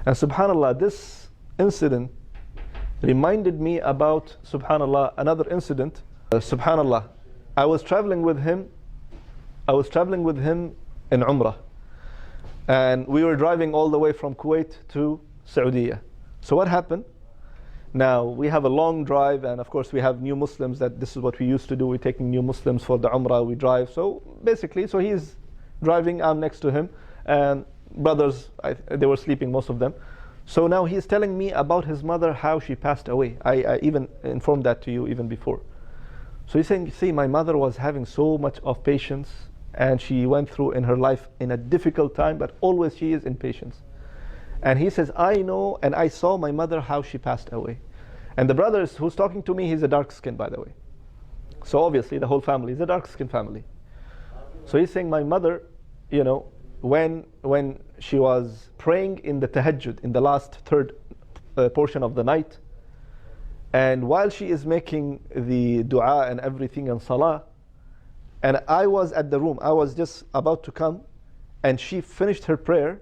And subhanallah, this incident reminded me about, subhanallah, another incident. Subhanallah, I was traveling with him in Umrah, and we were driving all the way from Kuwait to Saudi. So what happened? Now we have a long drive, and of course we have new Muslims, that this is what we used to do. We're taking new Muslims for the Umrah, we drive. So basically, so he's driving, I'm next to him, and brothers, they were sleeping, most of them. So now he's telling me about his mother, how she passed away. I even informed that to you even before. So he's saying, see, my mother was having so much of patience, and she went through in her life in a difficult time, but always she is in patience. And he says, I know and I saw my mother, how she passed away. And the brother who's talking to me, he's a dark skin, by the way. So obviously the whole family is a dark skin family. So he's saying, my mother, you know, when she was praying in the tahajjud, in the last third portion of the night, and while she is making the dua and everything and salah, and I was at the room, I was just about to come, and she finished her prayer,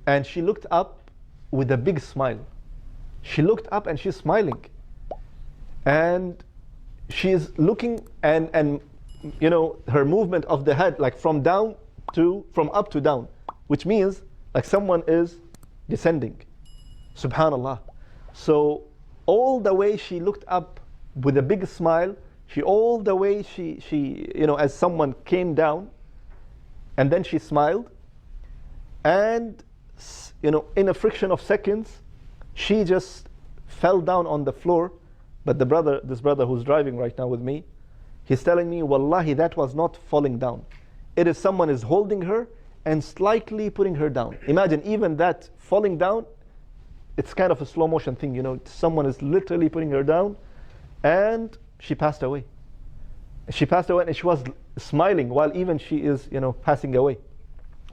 and she looked up with a big smile. She looked up and she's smiling. And she's looking, and you know, her movement of the head, like from up to down, which means like someone is descending. Subhanallah. So all the way she looked up with a big smile, all the way she you know, as someone came down, and then she smiled, and you know, in a fraction of seconds, she just fell down on the floor. But this brother who's driving right now with me, he's telling me, wallahi, that was not falling down. It is someone is holding her and slightly putting her down. Imagine, even that falling down, it's kind of a slow motion thing, you know, someone is literally putting her down, and she passed away. She passed away, and she was smiling while even she is, you know, passing away.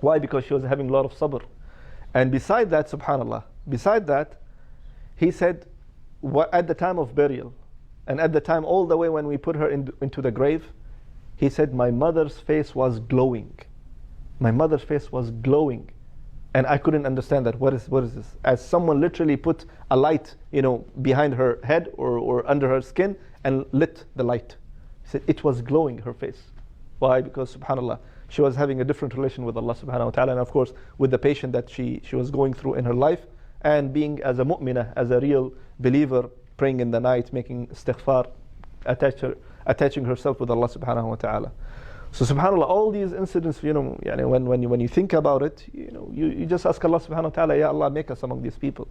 Why? Because she was having a lot of sabr. And beside that, subhanallah, beside that, he said, at the time of burial, and at the time all the way when we put her into the grave, he said, my mother's face was glowing. My mother's face was glowing. And I couldn't understand that. What is this? As someone literally put a light, you know, behind her head or under her skin and lit the light. He said it was glowing, her face. Why? Because subhanallah, she was having a different relation with Allah subhanahu wa ta'ala, and of course with the patient that she was going through in her life, and being as a mu'minah, as a real believer, praying in the night, making istighfar, attaching herself with Allah subhanahu wa ta'ala. So subhanallah, all these incidents, you know, when you think about it, you know, you just ask Allah subhanahu wa ta'ala, Ya Allah, make us among these people.